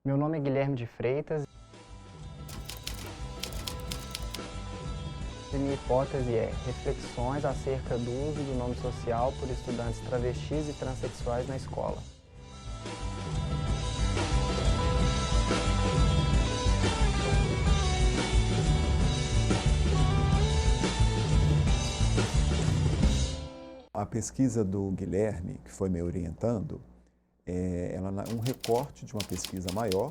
Meu nome é Guilherme de Freitas e minha hipótese é reflexões acerca do uso do nome social por estudantes travestis e transexuais na escola. A pesquisa do Guilherme, que foi me orientando, ela é um recorte de uma pesquisa maior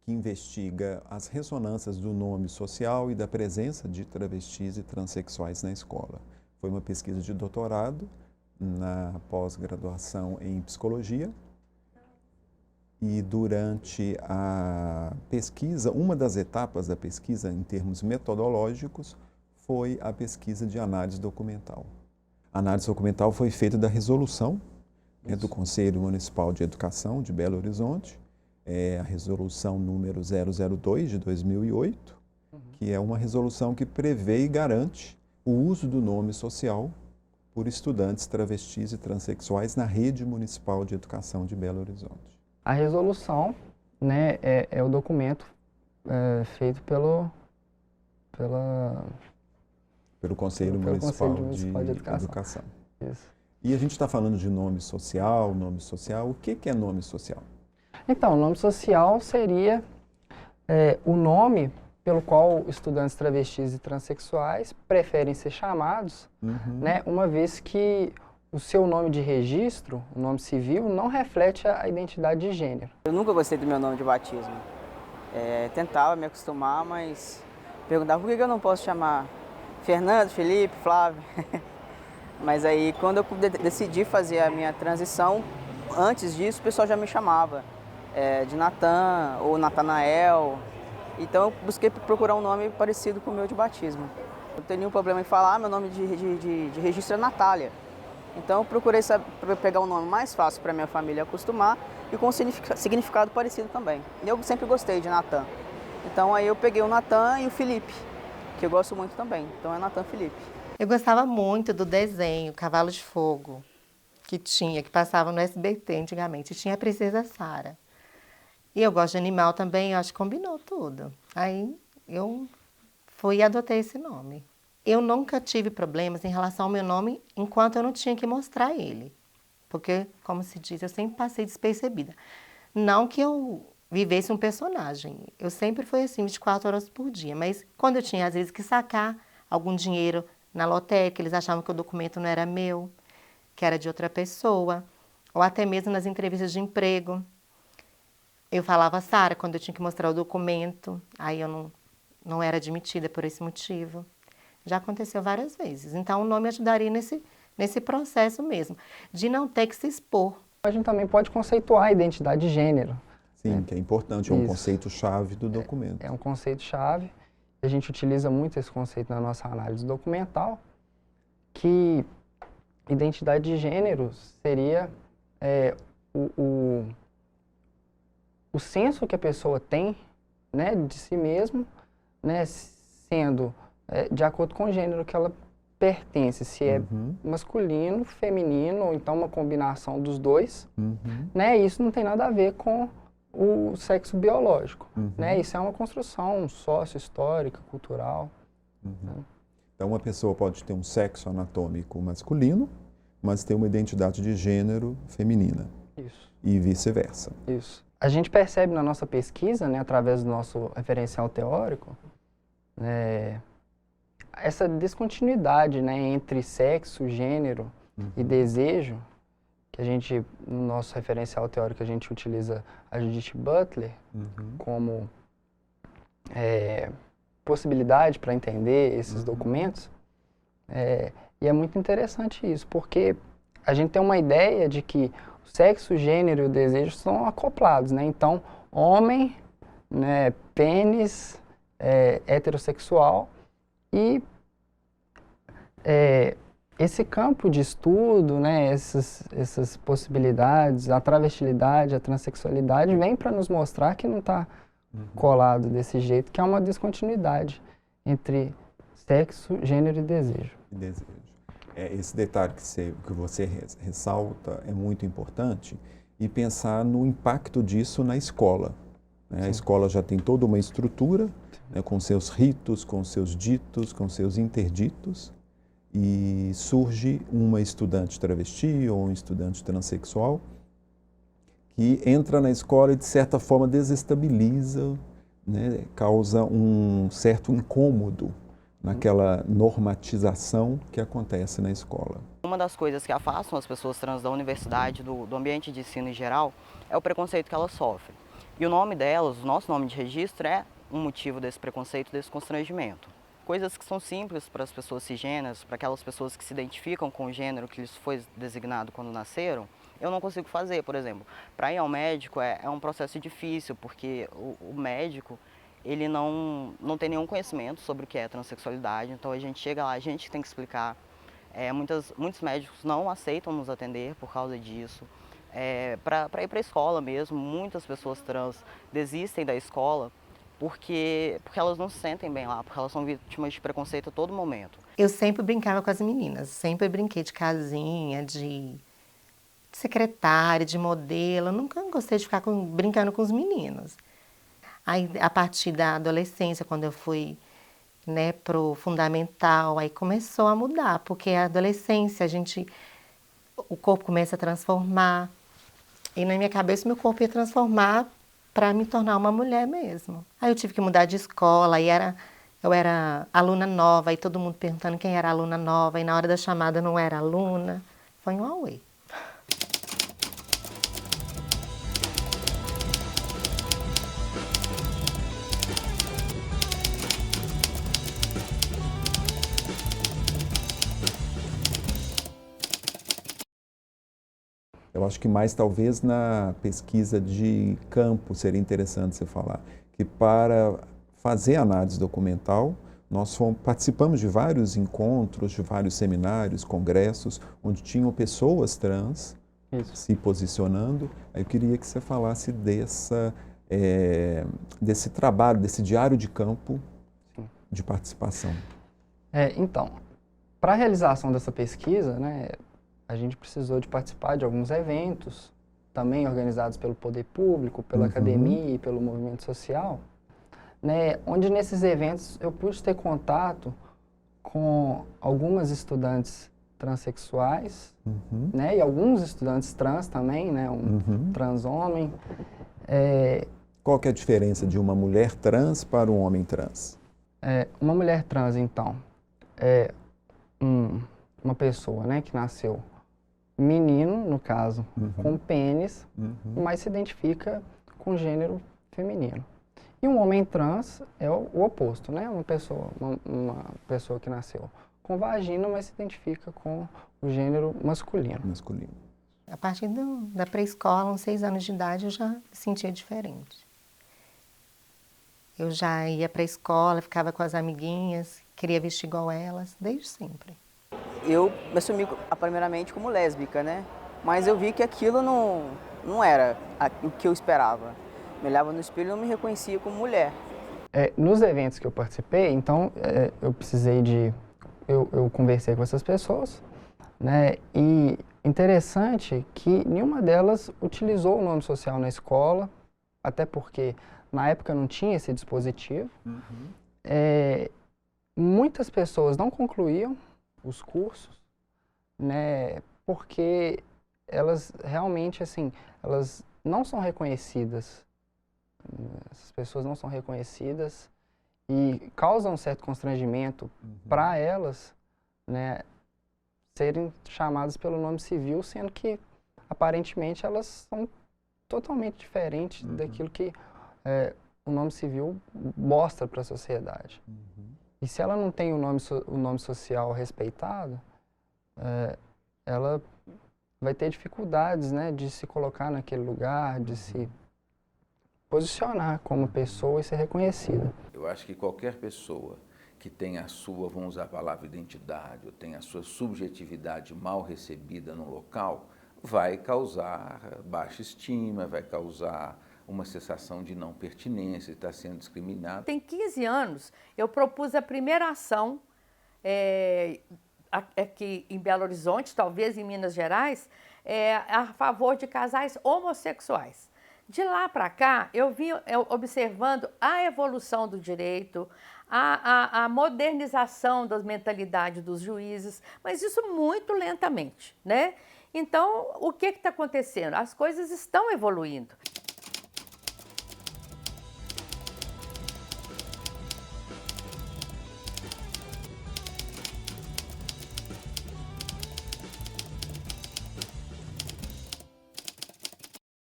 que investiga as ressonâncias do nome social e da presença de travestis e transexuais na escola. Foi uma pesquisa de doutorado na pós-graduação em psicologia e durante a pesquisa, uma das etapas da pesquisa em termos metodológicos foi a pesquisa de análise documental. A análise documental foi feita da resolução do Conselho Municipal de Educação de Belo Horizonte, a resolução número 002 de 2008, que é uma resolução que prevê e garante o uso do nome social por estudantes travestis e transexuais na rede municipal de educação de Belo Horizonte. A resolução, né, é o documento feito pelo Conselho Municipal de Educação. Isso. E a gente está falando de nome social. O que é nome social? Então, o nome social seria o nome pelo qual estudantes travestis e transexuais preferem ser chamados, né, uma vez que o seu nome de registro, o nome civil, não reflete a identidade de gênero. Eu nunca gostei do meu nome de batismo. Tentava me acostumar, mas perguntava por que eu não posso chamar Fernando, Felipe, Flávio. Mas aí, quando eu decidi fazer a minha transição, antes disso, o pessoal já me chamava de Natan ou Natanael. Então, eu busquei procurar um nome parecido com o meu de batismo. Eu não tenho nenhum problema em falar, meu nome de registro é Natália. Então, eu procurei pegar um nome mais fácil para minha família acostumar e com significado parecido também. Eu sempre gostei de Natan. Então, aí eu peguei o Natan e o Felipe, que eu gosto muito também. Então, é Natan Felipe. Eu gostava muito do desenho Cavalo de Fogo, que passava no SBT antigamente. Tinha a Princesa Sara. E eu gosto de animal também, eu acho que combinou tudo. Aí eu fui e adotei esse nome. Eu nunca tive problemas em relação ao meu nome enquanto eu não tinha que mostrar ele. Porque, como se diz, eu sempre passei despercebida. Não que eu vivesse um personagem. Eu sempre fui assim, 24 horas por dia. Mas quando eu tinha, às vezes, que sacar algum dinheiro na lotérica, eles achavam que o documento não era meu, que era de outra pessoa. Ou até mesmo nas entrevistas de emprego. Eu falava Sara quando eu tinha que mostrar o documento. Aí eu não era admitida por esse motivo. Já aconteceu várias vezes. Então, o nome ajudaria nesse processo mesmo, de não ter que se expor. A gente também pode conceituar a identidade de gênero. Sim, que é importante, é um conceito-chave do documento. É um conceito-chave. A gente utiliza muito esse conceito na nossa análise documental, que identidade de gênero seria o senso que a pessoa tem, né, de si mesmo, né, sendo de acordo com o gênero que ela pertence, se é masculino, feminino, ou então uma combinação dos dois, né, isso não tem nada a ver com o sexo biológico, né, isso é uma construção sócio-histórica, cultural. Né? Então, uma pessoa pode ter um sexo anatômico masculino, mas ter uma identidade de gênero feminina. Isso. E vice-versa. Isso. A gente percebe na nossa pesquisa, né, através do nosso referencial teórico, essa descontinuidade, né, entre sexo, gênero e desejo, que a gente, no nosso referencial teórico, a gente utiliza a Judith Butler como possibilidade para entender esses documentos. E é muito interessante isso, porque a gente tem uma ideia de que o sexo, o gênero e o desejo são acoplados, né? Então, homem, né, pênis, heterossexual e esse campo de estudo, né, essas possibilidades, a travestilidade, a transexualidade, vem para nos mostrar que não está colado desse jeito, que há uma descontinuidade entre sexo, gênero e desejo. Esse detalhe que você ressalta é muito importante. e pensar no impacto disso na escola. Né? A escola já tem toda uma estrutura, né, com seus ritos, com seus ditos, com seus interditos, e surge uma estudante travesti ou um estudante transexual que entra na escola e, de certa forma, desestabiliza, né, causa um certo incômodo naquela normatização que acontece na escola. Uma das coisas que afastam as pessoas trans da universidade, do ambiente de ensino em geral, é o preconceito que elas sofrem. E o nome delas, o nosso nome de registro, é um motivo desse preconceito, desse constrangimento. Coisas que são simples para as pessoas cisgêneras, para aquelas pessoas que se identificam com o gênero que lhes foi designado quando nasceram, eu não consigo fazer, por exemplo. Para ir ao médico é um processo difícil, porque o médico ele não tem nenhum conhecimento sobre o que é transexualidade, então a gente chega lá, a gente tem que explicar. Muitos médicos não aceitam nos atender por causa disso. Para ir para a escola mesmo, muitas pessoas trans desistem da escola porque elas não se sentem bem lá, porque elas são vítimas de preconceito a todo momento. Eu sempre brincava com as meninas, sempre brinquei de casinha, de secretária, de modelo, eu nunca gostei de ficar brincando com os meninos. Aí, a partir da adolescência, quando eu fui, né, pro fundamental, aí começou a mudar, porque a adolescência, o corpo começa a transformar, e na minha cabeça meu corpo ia transformar para me tornar uma mulher mesmo. Aí eu tive que mudar de escola, eu era aluna nova, aí todo mundo perguntando quem era aluna nova, e na hora da chamada não era aluna, foi um auê. Eu acho que mais talvez na pesquisa de campo seria interessante você falar, que para fazer análise documental, nós participamos de vários encontros, de vários seminários, congressos, onde tinham pessoas trans se posicionando. Aí eu queria que você falasse desse trabalho, desse diário de campo de participação. Então, para a realização dessa pesquisa, né, a gente precisou de participar de alguns eventos, também organizados pelo poder público, pela academia e pelo movimento social, né, onde nesses eventos eu pude ter contato com algumas estudantes transexuais, né, e alguns estudantes trans também, né, um trans homem. Qual que é a diferença de uma mulher trans para um homem trans? Uma mulher trans, então, é uma pessoa, né, que nasceu menino, no caso, com pênis, mas se identifica com gênero feminino. E um homem trans é o oposto, né? Uma pessoa que nasceu com vagina, mas se identifica com o gênero masculino. A partir da pré-escola, uns 6 anos de idade, eu já me sentia diferente. Eu já ia para a escola, ficava com as amiguinhas, queria vestir igual elas, desde sempre. Eu me assumi primeiramente como lésbica, né? Mas eu vi que aquilo não era o que eu esperava. Me olhava no espelho e não me reconhecia como mulher. Nos eventos que eu participei, então, eu precisei eu conversei com essas pessoas, né? E interessante que nenhuma delas utilizou o nome social na escola, até porque na época não tinha esse dispositivo. Muitas pessoas não concluíam os cursos, né, porque elas realmente, assim, elas não são reconhecidas. Essas pessoas não são reconhecidas e causam um certo constrangimento para elas, né, serem chamadas pelo nome civil, sendo que, aparentemente, elas são totalmente diferentes daquilo que o nome civil mostra para a sociedade. E se ela não tem o nome social respeitado, ela vai ter dificuldades, né, de se colocar naquele lugar, de se posicionar como pessoa e ser reconhecida. Eu acho que qualquer pessoa que tem a sua, vamos usar a palavra identidade, ou tem a sua subjetividade mal recebida no local, vai causar baixa estima, vai causar uma sensação de não pertinência, de estar sendo discriminado. Tem 15 anos, eu propus a primeira ação aqui em Belo Horizonte, talvez em Minas Gerais, a favor de casais homossexuais. De lá para cá, eu vim observando a evolução do direito, a modernização da mentalidade dos juízes, mas isso muito lentamente, né? Então, o que está acontecendo? As coisas estão evoluindo.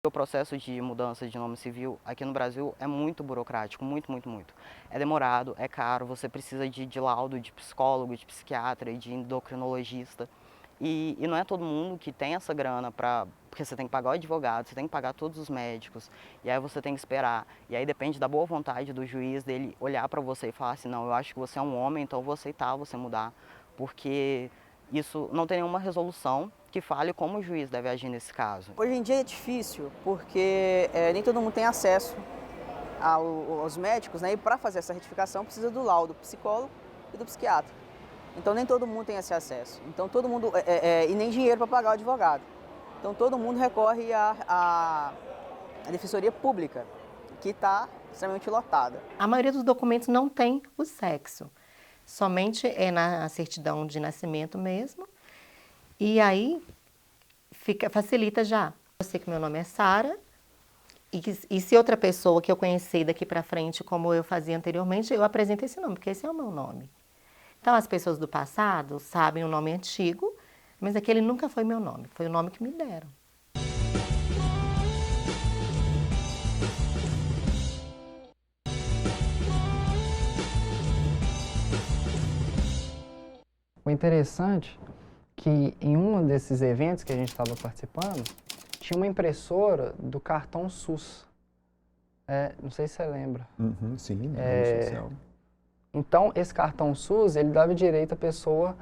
O processo de mudança de nome civil aqui no Brasil é muito burocrático, muito. É demorado, é caro, você precisa de laudo de psicólogo, de psiquiatra e de endocrinologista. E não é todo mundo que tem essa grana porque você tem que pagar o advogado, você tem que pagar todos os médicos, e aí você tem que esperar. E aí depende da boa vontade do juiz, dele olhar para você e falar assim, não, eu acho que você é um homem, então eu vou aceitar você mudar, porque isso não tem nenhuma resolução que fale como o juiz deve agir nesse caso. Hoje em dia é difícil, porque nem todo mundo tem acesso aos médicos, né? E para fazer essa retificação precisa do laudo do psicólogo e do psiquiatra. Então nem todo mundo tem esse acesso. Então todo mundo e nem dinheiro para pagar o advogado. Então todo mundo recorre à defensoria pública, que está extremamente lotada. A maioria dos documentos não tem o sexo, somente é na certidão de nascimento mesmo. E aí facilita já. Eu sei que meu nome é Sara, e se outra pessoa que eu conheci daqui para frente, como eu fazia anteriormente, eu apresento esse nome, porque esse é o meu nome. Então as pessoas do passado sabem o nome antigo, mas aquele nunca foi meu nome, foi o nome que me deram. O interessante que em um desses eventos que a gente estava participando, tinha uma impressora do cartão SUS. Não sei se você lembra. Sim, no social. Então, esse cartão SUS, ele dava direito à pessoa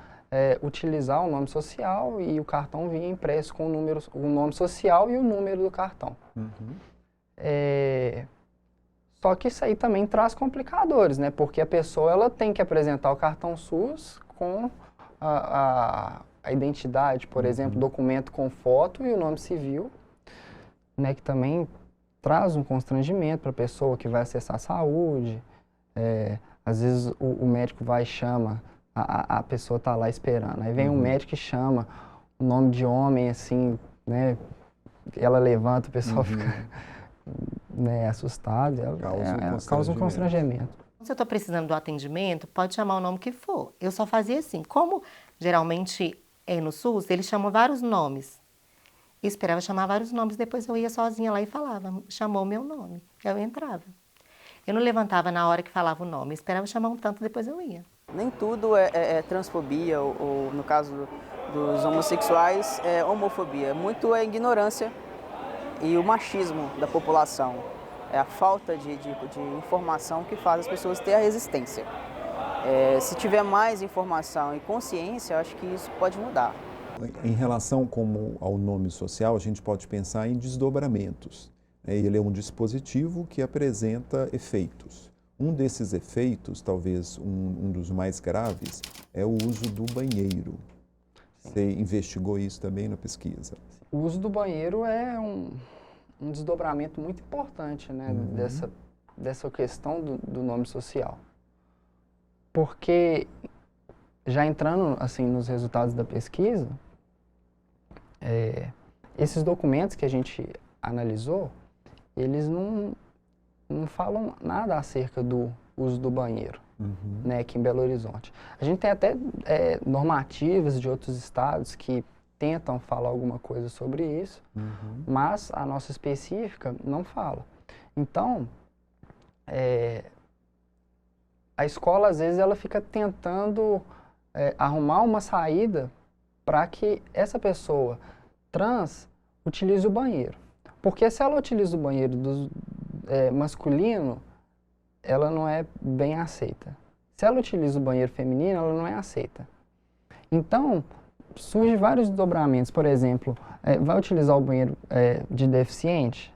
utilizar o nome social e o cartão vinha impresso com o nome social e o número do cartão. Só que isso aí também traz complicadores, né? Porque a pessoa ela tem que apresentar o cartão SUS com a identidade, por exemplo, documento com foto e o nome civil, né, que também traz um constrangimento para a pessoa que vai acessar a saúde. Às vezes o médico vai e chama, a pessoa está lá esperando. Aí vem um médico e chama o nome de homem, assim, né, ela levanta, o pessoal fica né, assustado, causa um constrangimento. Se eu estou precisando do atendimento, pode chamar o nome que for. Eu só fazia assim. Como geralmente no SUS, eles chamam vários nomes. Eu esperava chamar vários nomes, depois eu ia sozinha lá e falava, chamou o meu nome. Eu entrava. Eu não levantava na hora que falava o nome, eu esperava chamar um tanto, depois eu ia. Nem tudo é transfobia, ou no caso dos homossexuais, é homofobia. Muito é ignorância e o machismo da população. É a falta de informação que faz as pessoas ter a resistência. Se tiver mais informação e consciência, eu acho que isso pode mudar. Em relação ao nome social, a gente pode pensar em desdobramentos. Ele é um dispositivo que apresenta efeitos. Um desses efeitos, talvez um dos mais graves, é o uso do banheiro. Você investigou isso também na pesquisa? O uso do banheiro é um desdobramento muito importante, né, dessa questão do nome social. Porque, já entrando assim, nos resultados da pesquisa, esses documentos que a gente analisou, eles não falam nada acerca do uso do banheiro, né, aqui em Belo Horizonte. A gente tem até normativas de outros estados que tentam falar alguma coisa sobre isso, mas a nossa específica não fala. Então, a escola, às vezes, ela fica tentando arrumar uma saída para que essa pessoa trans utilize o banheiro. Porque se ela utiliza o banheiro masculino, ela não é bem aceita. Se ela utiliza o banheiro feminino, ela não é aceita. Então, surgem vários desdobramentos. Por exemplo, vai utilizar o banheiro de deficiente?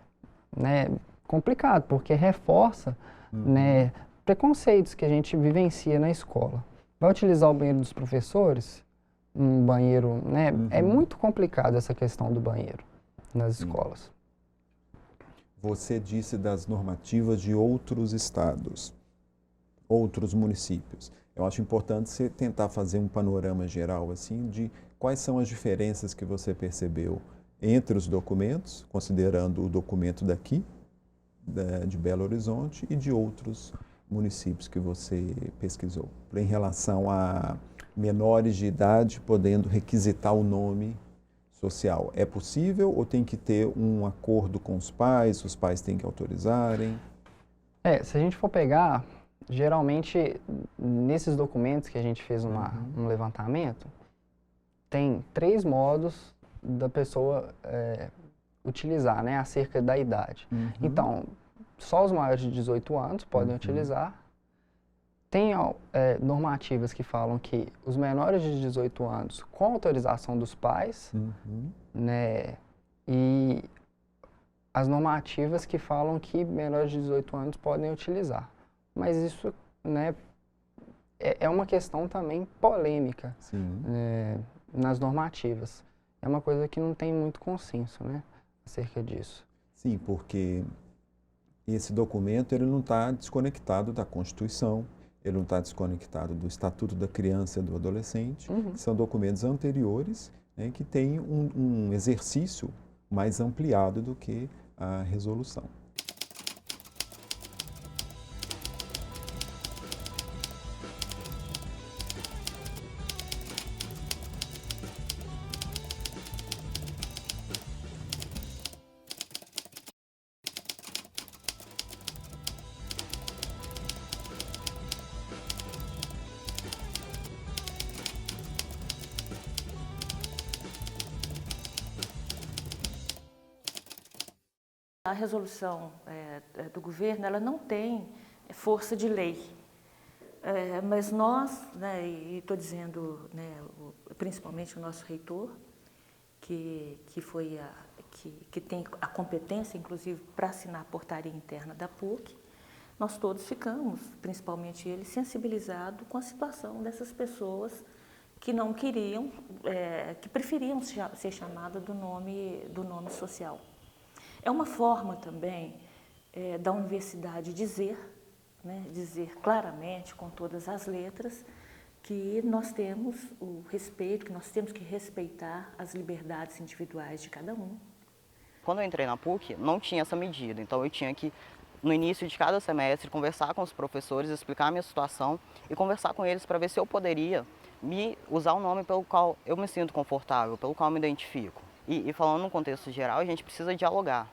Né? Complicado, porque reforça né, preconceitos que a gente vivencia na escola. Vai utilizar o banheiro dos professores? um banheiro, né? É muito complicado essa questão do banheiro nas escolas. Você disse das normativas de outros estados, outros municípios. Eu acho importante você tentar fazer um panorama geral assim de quais são as diferenças que você percebeu entre os documentos, considerando o documento daqui, de Belo Horizonte, e de outros municípios que você pesquisou, em relação a menores de idade podendo requisitar o nome social. É possível ou tem que ter um acordo com os pais têm que autorizarem? Se a gente for pegar, geralmente, nesses documentos que a gente fez um levantamento, tem 3 modos da pessoa utilizar, né, acerca da idade. Então, só os maiores de 18 anos podem utilizar. Tem normativas que falam que os menores de 18 anos, com autorização dos pais, né, e as normativas que falam que menores de 18 anos podem utilizar. Mas isso, né, é uma questão também polêmica nas normativas. É uma coisa que não tem muito consenso, né, acerca disso. Sim, porque esse documento ele não está desconectado da Constituição, ele não está desconectado do Estatuto da Criança e do Adolescente, que são documentos anteriores, né, que têm um exercício mais ampliado do que a resolução. A resolução do governo ela não tem força de lei, mas nós, né, e estou dizendo, né, principalmente o nosso reitor, que tem a competência, inclusive, para assinar a portaria interna da PUC, nós todos ficamos, principalmente ele, sensibilizados com a situação dessas pessoas que não queriam, que preferiam ser chamadas do nome social. É uma forma também da universidade dizer claramente, com todas as letras, que nós temos o respeito, que nós temos que respeitar as liberdades individuais de cada um. Quando eu entrei na PUC, não tinha essa medida, então eu tinha que, no início de cada semestre, conversar com os professores, explicar a minha situação e conversar com eles para ver se eu poderia usar o nome pelo qual eu me sinto confortável, pelo qual eu me identifico. E falando no contexto geral, a gente precisa dialogar.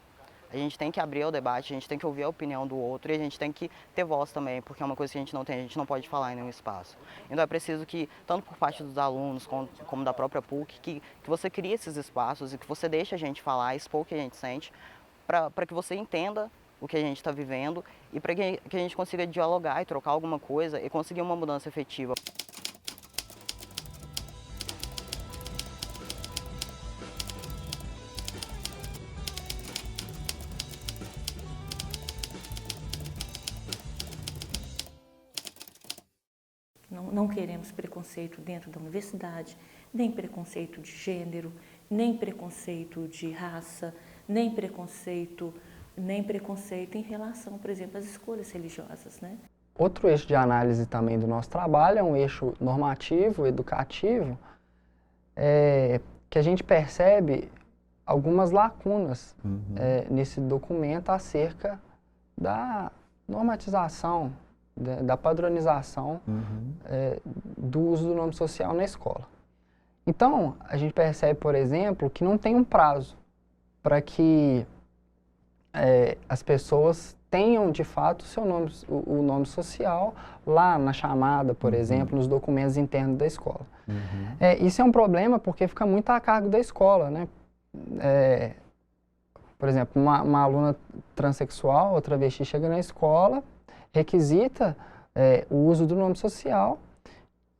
A gente tem que abrir o debate, a gente tem que ouvir a opinião do outro e a gente tem que ter voz também, porque é uma coisa que a gente não tem, a gente não pode falar em nenhum espaço. Então é preciso que, tanto por parte dos alunos como da própria PUC, que você crie esses espaços e que você deixe a gente falar, expor o que a gente sente, para que você entenda o que a gente está vivendo e para que a gente consiga dialogar e trocar alguma coisa e conseguir uma mudança efetiva. Não queremos preconceito dentro da universidade, nem preconceito de gênero, nem preconceito de raça, nem preconceito em relação, por exemplo, às escolhas religiosas, né? Outro eixo de análise também do nosso trabalho é um eixo normativo, educativo, que a gente percebe algumas lacunas nesse documento acerca da normatização, da padronização do uso do nome social na escola. Então, a gente percebe, por exemplo, que não tem um prazo para que as pessoas tenham, de fato, o nome social lá na chamada, por exemplo, nos documentos internos da escola. Isso é um problema porque fica muito a cargo da escola, né? Por exemplo, uma aluna transexual ou travesti chega na escola, requisita o uso do nome social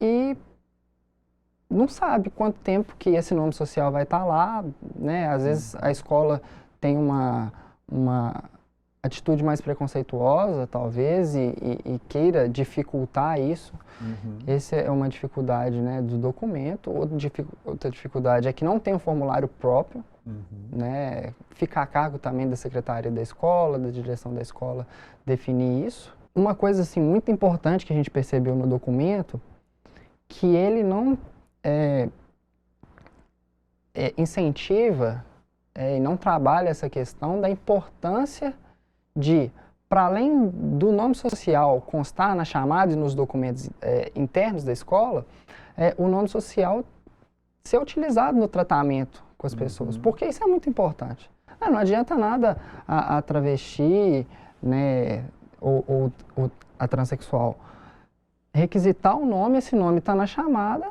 e não sabe quanto tempo que esse nome social vai estar lá, né? Às vezes a escola tem atitude mais preconceituosa, talvez, e queira dificultar isso. Essa é uma dificuldade, né, do documento. Outra dificuldade é que não tem um formulário próprio, né, fica a cargo também da secretaria da escola, da direção da escola, definir isso. Uma coisa assim, muito importante que a gente percebeu no documento, que ele não incentiva e não trabalha essa questão da importância de, para além do nome social constar na chamada e nos documentos internos da escola, o nome social ser utilizado no tratamento com as pessoas, porque isso é muito importante. Não adianta nada a travesti, né, ou a transexual requisitar o nome, esse nome está na chamada,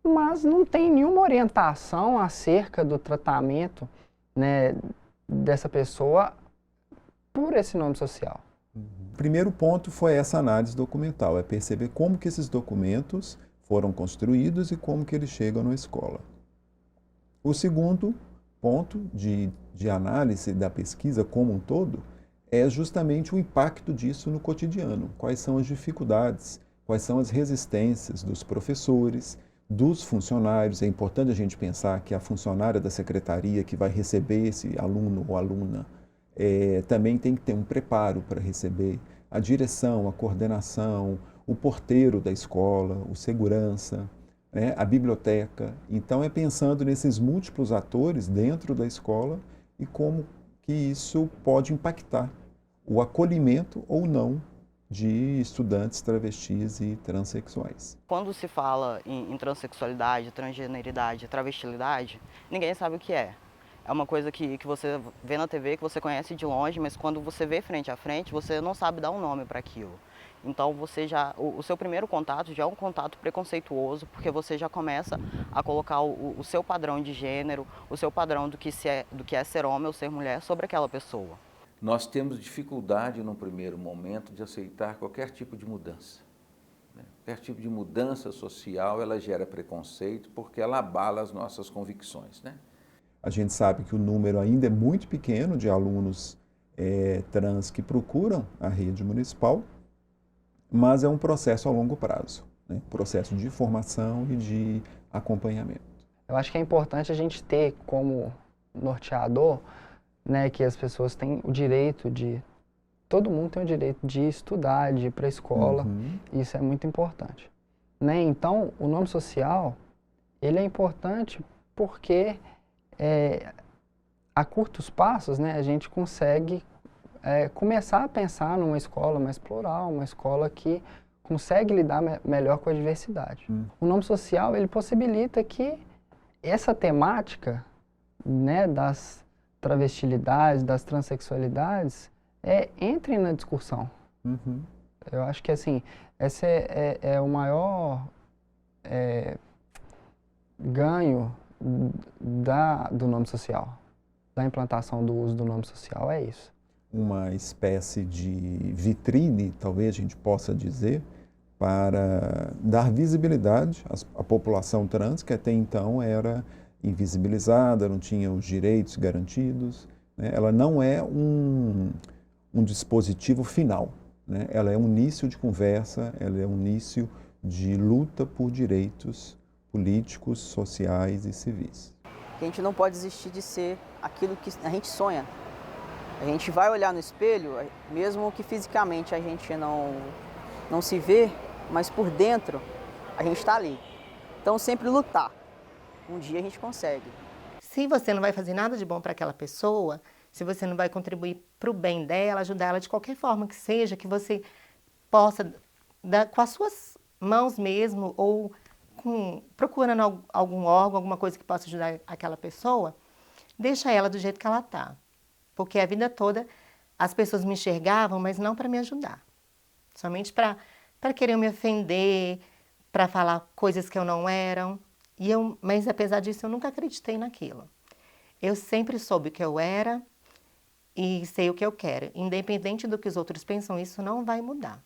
mas não tem nenhuma orientação acerca do tratamento, né, dessa pessoa por esse nome social. O primeiro ponto foi essa análise documental, é perceber como que esses documentos foram construídos e como que eles chegam na escola. O segundo ponto de análise da pesquisa como um todo é justamente o impacto disso no cotidiano. Quais são as dificuldades, quais são as resistências dos professores, dos funcionários. É importante a gente pensar que a funcionária da secretaria que vai receber esse aluno ou aluna também tem que ter um preparo para receber a direção, a coordenação, o porteiro da escola, o segurança, né, a biblioteca. Então é pensando nesses múltiplos atores dentro da escola e como que isso pode impactar o acolhimento ou não de estudantes travestis e transexuais. Quando se fala em transexualidade, transgeneridade, travestilidade, ninguém sabe o que é. É uma coisa que você vê na TV, que você conhece de longe, mas quando você vê frente a frente, você não sabe dar um nome para aquilo. Então o seu primeiro contato já é um contato preconceituoso, porque você já começa a colocar o seu padrão de gênero, o seu padrão do que é ser homem ou ser mulher sobre aquela pessoa. Nós temos dificuldade, num primeiro momento, de aceitar qualquer tipo de mudança. Qualquer tipo de mudança social, ela gera preconceito, porque ela abala as nossas convicções, né? A gente sabe que o número ainda é muito pequeno de alunos trans que procuram a rede municipal, mas é um processo a longo prazo, né? Processo de formação e de acompanhamento. Eu acho que é importante a gente ter como norteador, né, que as pessoas têm o direito de... Todo mundo tem o direito de estudar, de ir para a escola, isso é muito importante. Né? Então, o nome social, ele é importante porque a curtos passos, né, a gente consegue começar a pensar numa escola mais plural, uma escola que consegue lidar melhor com a diversidade. O nome social, ele possibilita que essa temática, né, das travestilidades, das transexualidades, entrem na discussão. Eu acho que, assim, esse é o maior ganho do nome social, da implantação do uso do nome social, é isso. Uma espécie de vitrine, talvez a gente possa dizer, para dar visibilidade à população trans, que até então era invisibilizada, não tinha os direitos garantidos, né? Ela não é um dispositivo final, né? Ela é um início de conversa, ela é um início de luta por direitos políticos, sociais e civis. A gente não pode desistir de ser aquilo que a gente sonha. A gente vai olhar no espelho, mesmo que fisicamente a gente não se vê, mas por dentro a gente está ali. Então sempre lutar. Um dia a gente consegue. Se você não vai fazer nada de bom para aquela pessoa, se você não vai contribuir para o bem dela, ajudar ela de qualquer forma que seja, que você possa, com as suas mãos mesmo, ou procurando algum órgão, alguma coisa que possa ajudar aquela pessoa, deixa ela do jeito que ela está. Porque a vida toda as pessoas me enxergavam, mas não para me ajudar. Somente para querer me ofender, para falar coisas que eu não era. Mas apesar disso, eu nunca acreditei naquilo. Eu sempre soube o que eu era e sei o que eu quero. Independente do que os outros pensam, isso não vai mudar.